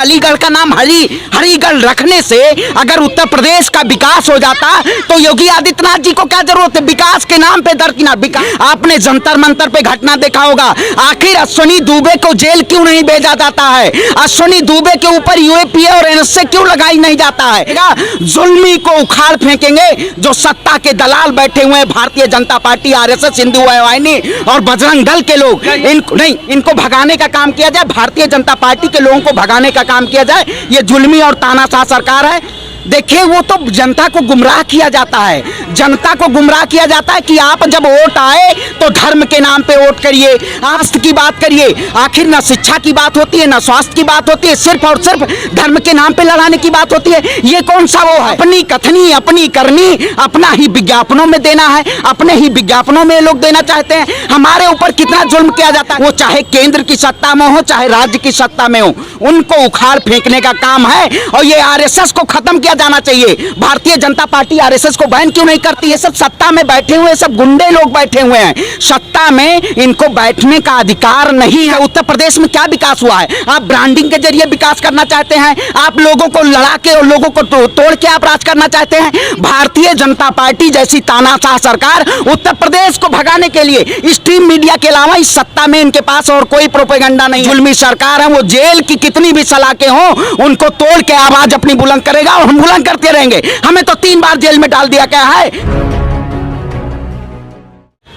अलीगढ़ का नाम हरिगढ़ रखने से अगर उत्तर प्रदेश का विकास हो जाता तो योगी आदित्यनाथ जी को क्या जरूरत है विकास के नाम पे दरकिनार विकास। आपने जंतर मंतर पे घटना देखा होगा, आखिर अश्विनी दुबे को जेल क्यों नहीं भेजा जाता है? अश्विनी दुबे के ऊपर यूएपीए और एनएसए क्यों लगाई नहीं जाता है? जुल्मी को उखाड़ फेंकेंगे जो सत्ता के दलाल बैठे हुए हैं, भारतीय जनता पार्टी, आरएसएस, हिंदू वाहिनी और बजरंग दल के लोग। इनको भगाने का काम किया जाए, भारतीय जनता पार्टी के लोगों को भगाने का काम किया जाए। ये जुल्मी और तानाशाह सरकार है। देखिए, वो तो जनता को गुमराह किया जाता है, जनता को गुमराह किया जाता है कि आप जब वोट आए तो धर्म के नाम पे वोट करिए, आस्था की बात करिए। आखिर न शिक्षा की बात होती है, न स्वास्थ्य की बात होती है, सिर्फ और सिर्फ धर्म के नाम पे लड़ाने की बात होती है। ये कौन सा वो है? अपनी कथनी, अपनी करनी, अपना ही विज्ञापनों में देना है, अपने ही विज्ञापनों में लोग देना चाहते हैं। हमारे ऊपर कितना जुल्म किया जाता है, वो चाहे केंद्र की सत्ता में हो चाहे राज्य की सत्ता में हो, उनको उखाड़ फेंकने का काम है। और ये आरएसएस को खत्म किया जाना चाहिए। भारतीय जनता पार्टी आरएसएस को बैन क्यों नहीं करती? ये सब सत्ता में बैठे हुए सब गुंडे लोग बैठे हुए हैं, सत्ता में इनको बैठने का अधिकार नहीं है। उत्तर प्रदेश में क्या विकास हुआ है? आप ब्रांडिंग के जरिए विकास करना चाहते हैं, आप लोगों को लड़ा के और लोगों को तोड़ के आप राज करना चाहते हैं। भारतीय जनता पार्टी जैसी तानाशाह सरकार उत्तर प्रदेश को भगाने के लिए स्ट्रीम मीडिया के अलावा इस सत्ता में इनके पास और कोई प्रोपेगेंडा नहीं। जुल्मी सरकार है, वो जेल की कितनी भी सलाखें हो उनको तोड़ के आवाज अपनी बुलंद करेगा और हम बुलंद करते रहेंगे। हमें तो 3 बार जेल में डाल दिया गया है।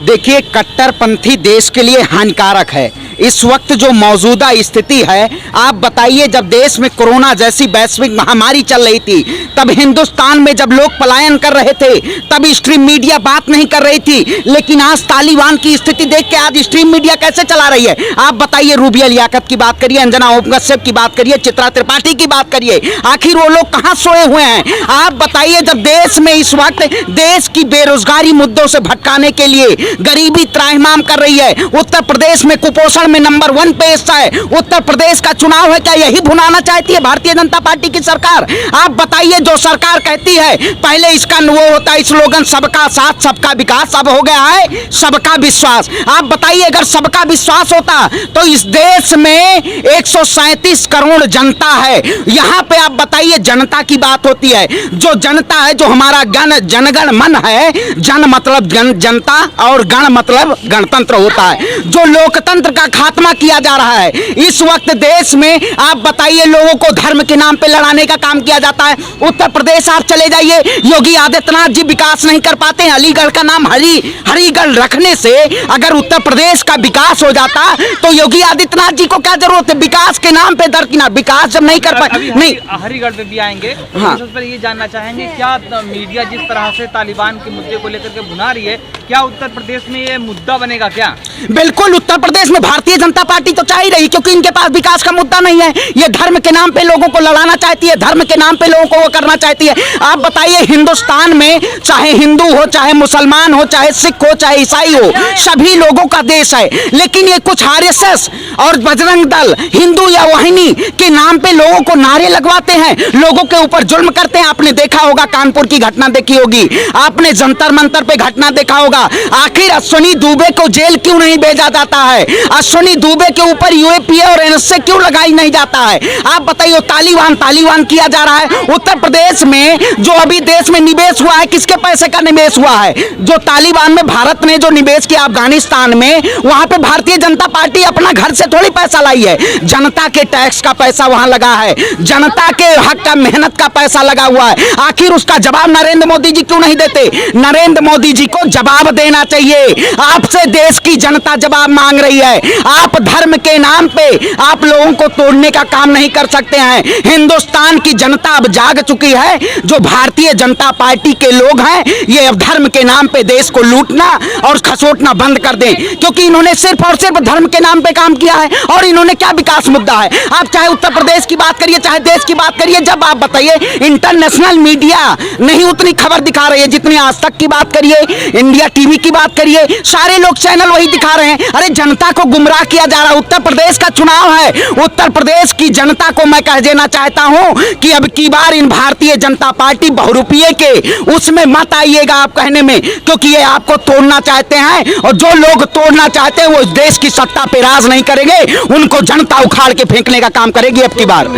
देखिए, कट्टरपंथी देश के लिए हानिकारक है। इस वक्त जो मौजूदा स्थिति है, आप बताइए, जब देश में कोरोना जैसी वैश्विक महामारी चल रही थी, तब हिंदुस्तान में जब लोग पलायन कर रहे थे, तब स्ट्रीम मीडिया बात नहीं कर रही थी। लेकिन आज तालिबान की स्थिति देख के आज स्ट्रीम मीडिया कैसे चला रही है? आप बताइए, रूबिया लियाकत की बात करिए, अंजना ओम कश्यप की बात करिए, चित्रा त्रिपाठी की बात करिए, आखिर वो लोग कहाँ सोए हुए हैं? आप बताइए, जब देश में इस वक्त देश की बेरोजगारी मुद्दों से भटकाने के लिए गरीबी त्राहिमाम कर रही है, उत्तर प्रदेश में कुपोषण में नंबर 1 पे हिस्सा है, उत्तर प्रदेश का चुनाव है, क्या यही भुनाना चाहती है भारतीय जनता पार्टी की सरकार? आप बताइए, जो सरकार कहती है पहले इसका वो होता है स्लोगन सबका साथ सबका विकास, अब हो गया है सबका विश्वास। आप बताइए, अगर सबका विश्वास होता तो इस देश में 137 करोड़ जनता है, यहाँ पे आप बताइए जनता की बात होती है, जो जनता है, जो हमारा जनगण मन है, जन मतलब जनता और गण मतलब गणतंत्र होता है, जो लोकतंत्र का खात्मा किया जा रहा है। इस वक्त देश में आप बताइए, लोगों को धर्म के नाम पे लड़ाने का काम किया जाता है। उत्तर प्रदेश आप चले जाइए, योगी आदित्यनाथ जी विकास नहीं कर पाते हैं। अलीगढ़ का नाम हरिगढ़ रखने से अगर उत्तर प्रदेश का विकास हो जाता तो योगी आदित्यनाथ जी को क्या जरूरत है विकास के नाम पे दरकिनार? विकास जब नहीं कर पाए, नहीं हरिगढ़ पे भी आएंगे। हाँ, तो पर ये जानना चाहेंगे, क्या मीडिया जिस तरह से तालिबान के मुद्दे को लेकर के भुना रही है, क्या उत्तर प्रदेश में ये मुद्दा बनेगा क्या? बिल्कुल, उत्तर प्रदेश में भारतीय जनता पार्टी तो चाह ही रही, क्योंकि इनके पास विकास का मुद्दा नहीं है। ये धर्म के नाम पे लोगों को लड़ाना चाहती है, धर्म के नाम पे लोगों को वो करना चाहती है। आप बताइए, हिंदुस्तान में चाहे हिंदू हो, चाहे मुसलमान हो, चाहे सिख हो, चाहे ईसाई हो, सभी लोगों का देश है। लेकिन ये कुछ आरएसएस और बजरंग दल, हिंदू या वाहिनी के नाम पे लोगों को नारे लगवाते हैं, लोगों के ऊपर जुल्म करते हैं। आपने देखा होगा, कानपुर की घटना देखी होगी, आपने जंतर मंतर पे घटना देखा होगा। आखिर अश्विनी दुबे को जेल क्यों नहीं भेजा जाता है? अश्विनी दुबे के ऊपर यूएपीए और एनएसए क्यों लगाई नहीं जाता है? आप बताइए, तालिबान किया जा रहा है। उत्तर प्रदेश में जो अभी देश में निवेश हुआ है, किसके पैसे का निवेश हुआ है? जो तालिबान में भारत ने जो निवेश किया अफगानिस्तान में, वहां पे भारतीय जनता पार्टी अपना घर से थोड़ी पैसा लाई है, जनता के टैक्स का पैसा वहां लगा है, जनता के हक का मेहनत का पैसा लगा हुआ है। आखिर उसका जवाब नरेंद्र मोदी जी क्यों नहीं देते? नरेंद्र मोदी जी को जवाब देना चाहिए। आपसे देश की जनता जवाब मांग रही है। आप धर्म के नाम पे आप लोगों को तोड़ने का काम नहीं कर सकते हैं। हिंदुस्तान की जनता अब जाग चुकी है। जो भारतीय जनता पार्टी के लोग हैं, ये अब धर्म के नाम पे देश को लूटना और खसोटना बंद कर दें, क्योंकि इन्होंने सिर्फ और सिर्फ धर्म के नाम पे काम किया है। और इन्होंने क्या विकास मुद्दा है? आप चाहे उत्तर प्रदेश की बात करिए, चाहे देश की बात करिए, जब आप बताइए, इंटरनेशनल मीडिया नहीं उतनी खबर दिखा रही है जितनी आज तक की बात करिए, इंडिया टीवी की बात बात करिए, सारे लोग चैनल वही दिखा रहे हैं। अरे जनता को गुमराह किया जा रहा है। उत्तर प्रदेश का चुनाव है, उत्तर प्रदेश की जनता को मैं कह देना चाहता हूं कि अब की बार इन भारतीय जनता पार्टी बहुरूपिये के उसमें मत आइएगा आप कहने में, क्योंकि ये आपको तोड़ना चाहते हैं, और जो लोग तोड़ना चाहते हैं वो इस देश की सत्ता पे राज नहीं करेंगे, उनको जनता उखाड़ के फेंकने का काम करेगी अब की बार।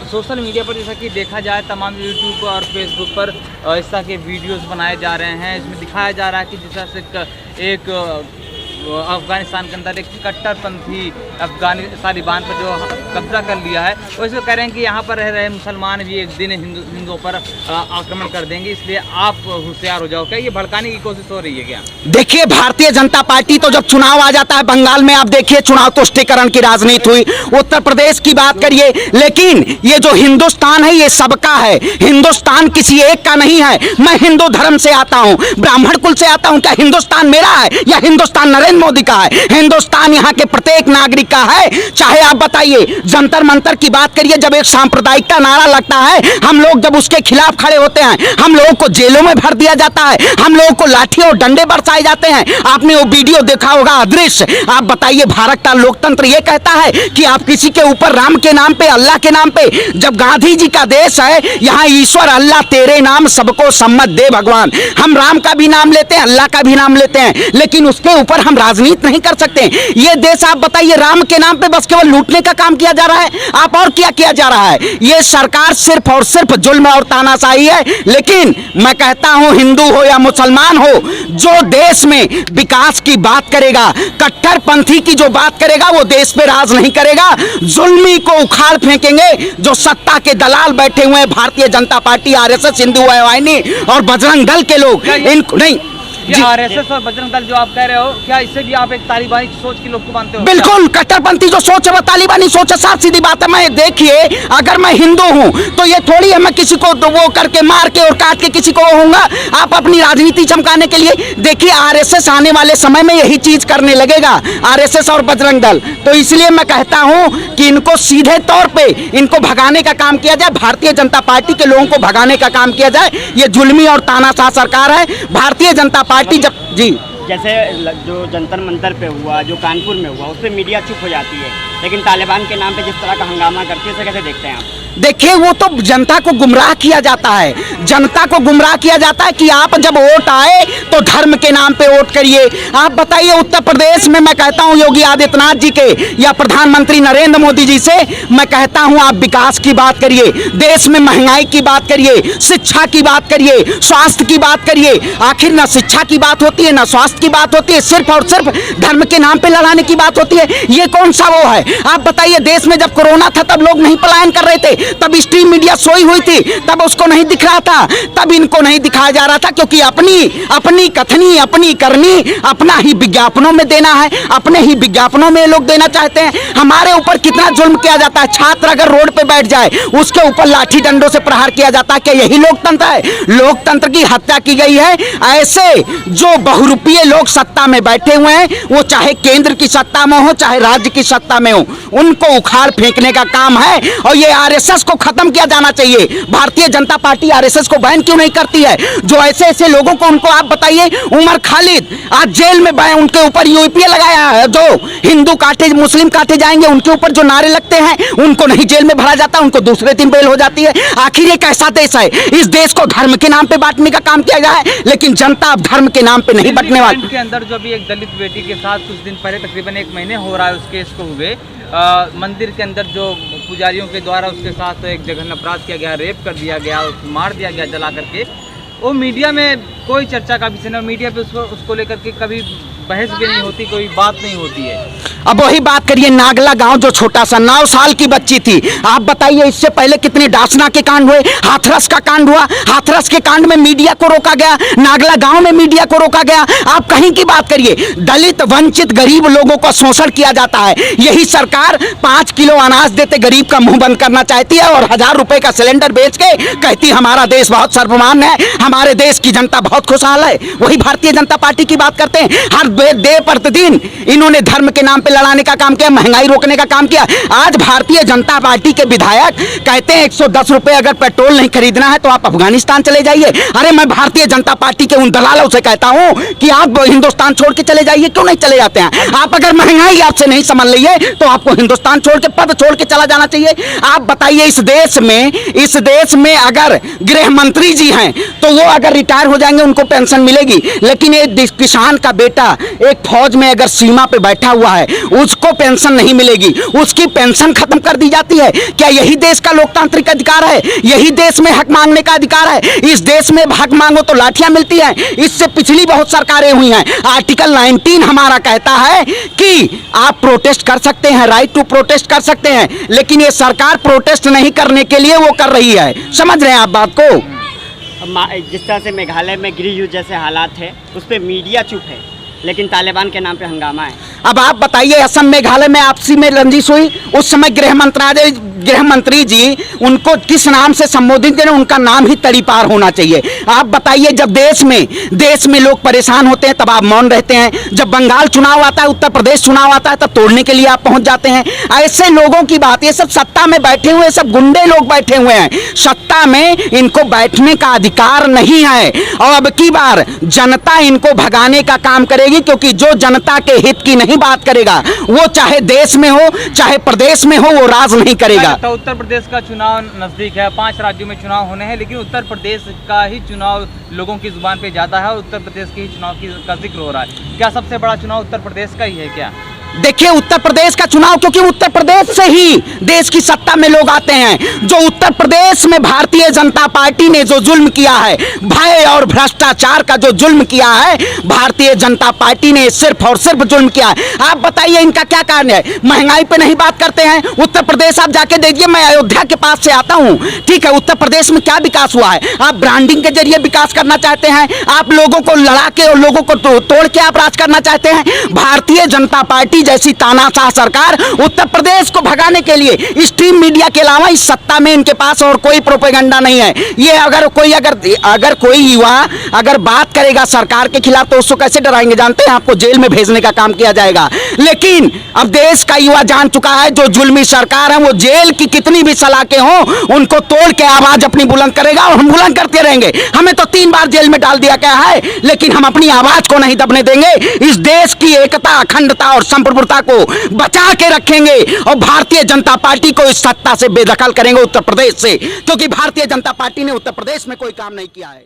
सोशल मीडिया पर जैसा कि देखा जाए, तमाम यूट्यूब और फेसबुक पर इस तरह के वीडियोस बनाए जा रहे हैं। इसमें दिखाया जा रहा है कि जिस तरह से एक अफगानिस्तान के अंदर एक कट्टरपंथी तालिबान पर जो कब्जा कर लिया है, वैसे कह रहे हैं कि यहाँ पर रह रहे मुसलमान भी एक दिन हिंदुओं पर आक्रमण कर देंगे, इसलिए आप होशियार हो जाओ। क्या ये भड़काने की कोशिश हो रही है क्या? देखिए, भारतीय जनता पार्टी तो जब चुनाव आ जाता है, बंगाल में आप देखिए चुनाव तुष्टीकरण की राजनीति हुई, उत्तर प्रदेश की बात करिए, लेकिन ये जो हिंदुस्तान है ये सबका है, हिंदुस्तान किसी एक का नहीं है। मैं हिंदू धर्म से आता हूँ, ब्राह्मण कुल से आता हूँ, क्या हिंदुस्तान मेरा है या हिंदुस्तान नरेंद्र मोदी का है? हिंदुस्तान यहाँ के प्रत्येक नागरिक का है। चाहे आप बताइए, जंतर मंतर की बात करिए, जब एक सांप्रदायिकता नारा लगता है, हम लोग जब उसके खिलाफ खड़े होते हैं, हम लोगों को जेलों में भर दिया जाता है, हम लोगों को लाठी और डंडे बरसाए जाते हैं। आपने वो वीडियो देखा होगा, अदृश्य। आप बताइए, भारत का लोकतंत्र ये कहता है कि आप किसी के ऊपर राम के नाम पे, अल्लाह के नाम पे, जब गांधी जी का देश है, यहाँ ईश्वर अल्लाह तेरे नाम सबको सम्मत दे भगवान। हम राम का भी नाम लेते हैं, अल्लाह का भी नाम लेते हैं, लेकिन उसके ऊपर हम राजनीति नहीं कर सकते। ये देश आप बताइए, राम के नाम पे बस केवल लूटने का काम किया जा रहा है। आप और क्या किया जा रहा है? ये सरकार सिर्फ और सिर्फ जुल्म और तानाशाही है। लेकिन मैं कहता हूं, हिंदू हो या मुसलमान हो, जो देश में विकास की बात करेगा, कट्टरपंथी की जो बात करेगा, वो देश पे राज नहीं करेगा। जुल्मी को उखाड़ फेंकेंगे जो सत्ता के दलाल बैठे हुए हैं, भारतीय जनता पार्टी, आरएसएस, हिंदू वाहिनी और बजरंग दल के लोग। इनको नहीं, ये आरएसएस और बजरंग दल जो आप कह रहे हो, क्या इससे भी आप एक तालिबानी सोच के लोग को मानते हो? बिल्कुल, कट्टरपंथी जो सोच है वो तालिबानी सोच है। साफ सीधी बात है। मैं देखिए, अगर मैं हिंदू हूं तो ये थोड़ी है मैं किसी को वो करके मार के और काट के किसी को होऊंगा। आप अपनी राजनीति चमकाने के लिए देखिए, आरएसएस आने वाले समय में यही चीज करने लगेगा, आरएसएस और बजरंग दल। तो इसलिए मैं कहता हूं कि इनको सीधे तौर पे इनको भगाने का काम किया जाए, भारतीय जनता पार्टी के लोगों को भगाने का काम किया जाए। ये जुल्मी और तानाशाह सरकार है। भारतीय जनता पार्टी जब जी जैसे जो जंतर मंतर पे हुआ, जो कानपुर में हुआ, उस पर मीडिया चुप हो जाती है, लेकिन तालिबान के नाम पे जिस तरह का हंगामा करती है, उसे कैसे देखते हैं आप? देखिए, वो तो जनता को गुमराह किया जाता है, जनता को गुमराह किया जाता है कि आप जब वोट आए तो धर्म के नाम पे वोट करिए। आप बताइए, उत्तर प्रदेश में मैं कहता हूं योगी आदित्यनाथ जी के या प्रधानमंत्री नरेंद्र मोदी जी से मैं कहता हूं, आप विकास की बात करिए, देश में महंगाई की बात करिए, शिक्षा की बात करिए, स्वास्थ्य की बात करिए। आखिर ना शिक्षा की बात होती है, ना स्वास्थ्य की बात होती है, सिर्फ और सिर्फ धर्म के नाम पे लड़ाने की बात होती है। ये कौन सा वो है? आप बताइए, देश में जब कोरोना था तब लोग नहीं पलायन कर रहे थे, तब स्ट्रीम मीडिया सोई हुई थी, तब उसको नहीं दिख रहा था, तब इनको नहीं दिखाया जा रहा था, क्योंकि अपनी कथनी, अपनी करनी, अपना ही विज्ञापनों में देना है, अपने ही विज्ञापनों में लोग देना चाहते हैं। हमारे ऊपर कितना जुल्म किया जाता है। छात्र अगर रोड पे बैठ जाए, उसके ऊपर लाठी डंडों से प्रहार किया जाता है। क्या यही लोकतंत्र है? लोकतंत्र की हत्या की गई है। ऐसे जो बहुरूपीय लोग सत्ता में बैठे हुए हैं, वो चाहे केंद्र की सत्ता में हो, चाहे राज्य की सत्ता में हो, उनको उखाड़ फेंकने का काम है। और ये आरएसएस को खत्म किया जाना चाहिए। भारतीय जनता पार्टी आरएसएस को बैन क्यों नहीं करती है? जो ऐसे ऐसे लोगों को, उनको आप बताइए, उमर खालिद आज जेल में बैन, उनके ऊपर यूपीए लगाया है। जो हिंदू काटे मुस्लिम काटे जाएंगे, उनके ऊपर जो नारे लगते हैं, उनको नहीं जेल में भरा जाता, उनको दूसरे दिन बेल हो जाती है। आखिर ये कैसा देश है? इस देश को धर्म के नाम पे बांटने का काम किया जाए, लेकिन जनता अब धर्म के नाम पे नहीं बंटने वाली। के अंदर जो अभी एक दलित बेटी के साथ कुछ दिन पहले, तकरीबन 1 महीने हो रहा है उस केस को हुए, मंदिर के अंदर जो पुजारियों के द्वारा उसके साथ एक जघन्य अपराध किया गया, रेप कर दिया गया, मार दिया गया जला करके, वो मीडिया में कोई चर्चा का विषय नहीं, मीडिया पे उसको लेकर के कभी बहस भी नहीं होती, कोई बात नहीं होती है। अब वही बात करिए, नागला गांव जो छोटा सा 9 साल की बच्ची थी, आप बताइए, इससे पहले कितने डासना के कांड हुए, हाथरस का कांड हुआ, हाथरस के कांड में मीडिया को रोका गया, नागला गांव में मीडिया को रोका गया। आप कहीं की बात करिए, दलित, वंचित, गरीब लोगों का शोषण किया जाता है। यही सरकार 5 किलो अनाज देते गरीब का मुंह बंद करना चाहती है, और 1000 रुपए का सिलेंडर बेच के कहती हमारा देश बहुत सर्वमान्य है, हमारे देश की जनता बहुत खुशहाल है। वही भारतीय जनता पार्टी की बात करते हैं। हर दे प्रतिदिन इन्होंने धर्म के नाम पे लड़ाने का काम किया, महंगाई रोकने का काम किया। आज भारतीय जनता पार्टी के विधायक कहते हैं 110 रुपए अगर पेट्रोल नहीं खरीदना है तो आप अफगानिस्तान चले जाइए। अरे मैं भारतीय जनता पार्टी के उन दलालों से कहता हूं कि आप हिंदुस्तान छोड़ के चले जाइए, क्यों नहीं चले जाते हैं? आप अगर महंगाई आपसे नहीं समझ लीजिए तो आपको हिंदुस्तान छोड़ के, पद छोड़ के चला जाना चाहिए। आप बताइए इस देश में अगर गृह मंत्री जी हैं तो वो अगर रिटायर हो जाएंगे उनको पेंशन मिलेगी, लेकिन एक किसान का बेटा एक फौज में अगर सीमा पे बैठा हुआ है उसको पेंशन नहीं मिलेगी, उसकी पेंशन खत्म कर दी जाती है। क्या यही देश का लोकतांत्रिक अधिकार है? यही देश में हक मांगने का अधिकार है? इस देश में हक मांगो तो लाठियां मिलती हैं। इससे पिछली बहुत सरकारें हुई हैं। आर्टिकल 19 हमारा कहता है कि आप प्रोटेस्ट कर सकते हैं, राइट टू प्रोटेस्ट कर सकते हैं, लेकिन ये सरकार प्रोटेस्ट नहीं करने के लिए वो कर रही है। समझ रहे हैं आप बात को? जिस तरह से मेघालय में गृह युद्ध जैसे हालात है उस पर मीडिया चुप है, लेकिन तालिबान के नाम पे हंगामा है। अब आप बताइए, असम मेघालय में आपसी में रंजिश हुई, उस समय गृह मंत्री जी उनको किस नाम से संबोधित करें? उनका नाम ही तड़ीपार होना चाहिए। आप बताइए, जब देश में लोग परेशान होते हैं तब आप मौन रहते हैं, जब बंगाल चुनाव आता है, उत्तर प्रदेश चुनाव आता है, तब तोड़ने के लिए आप पहुंच जाते हैं। ऐसे लोगों की बात, ये सब सत्ता में बैठे हुए सब गुंडे लोग बैठे हुए हैं, सत्ता में इनको बैठने का अधिकार नहीं है। और अब की बार जनता इनको भगाने का काम करेगी, क्योंकि जो जनता के हित की नहीं बात करेगा वो चाहे देश में हो चाहे प्रदेश में हो वो राज नहीं करेगा। तो उत्तर प्रदेश का चुनाव नजदीक है, 5 राज्यों में चुनाव होने हैं, लेकिन उत्तर प्रदेश का ही चुनाव लोगों की जुबान पे ज्यादा है और उत्तर प्रदेश के ही चुनाव का जिक्र हो रहा है। क्या सबसे बड़ा चुनाव उत्तर प्रदेश का ही है क्या? देखिए, उत्तर प्रदेश का चुनाव, क्योंकि उत्तर प्रदेश से ही देश की सत्ता में लोग आते हैं। जो उत्तर प्रदेश में भारतीय जनता पार्टी ने जो जुल्म किया है, भय और भ्रष्टाचार का जो जुल्म किया है, भारतीय जनता पार्टी ने सिर्फ और सिर्फ जुल्म किया है। आप बताइए इनका क्या कारण है? महंगाई पे नहीं बात करते हैं। उत्तर प्रदेश आप जाके देखिए, मैं अयोध्या के पास से आता हूं, ठीक है, उत्तर प्रदेश में क्या विकास हुआ है? आप ब्रांडिंग के जरिए विकास करना चाहते हैं, आप लोगों को लड़ा के और लोगों को तोड़ के आप राज करना चाहते हैं। भारतीय जनता पार्टी जैसी तानाशाह सरकार उत्तर प्रदेश को भगाने के लिए स्ट्रीम मीडिया के अलावा इस सत्ता में इनके पास और कोई प्रोपेगेंडा नहीं है। ये अगर कोई युवा अगर बात करेगा सरकार के खिलाफ तो उसको कैसे डराएंगे जानते हैं? आपको जेल में भेजने का काम किया जाएगा। लेकिन अब देश का युवा जान चुका है, जो जुल्मी सरकार है वो जेल की कितनी भी सलाखें हो उनको तोड़ के आवाज अपनी बुलंद करेगा और हम बुलंद करते रहेंगे। हमें तो 3 बार जेल में डाल दिया गया है, लेकिन हम अपनी आवाज को नहीं दबने देंगे। इस देश की एकता, अखंडता और संप्रभुता को बचा के रखेंगे और भारतीय जनता पार्टी को इस सत्ता से बेदखल करेंगे उत्तर प्रदेश से, क्योंकि भारतीय जनता पार्टी ने उत्तर प्रदेश में कोई काम नहीं किया है।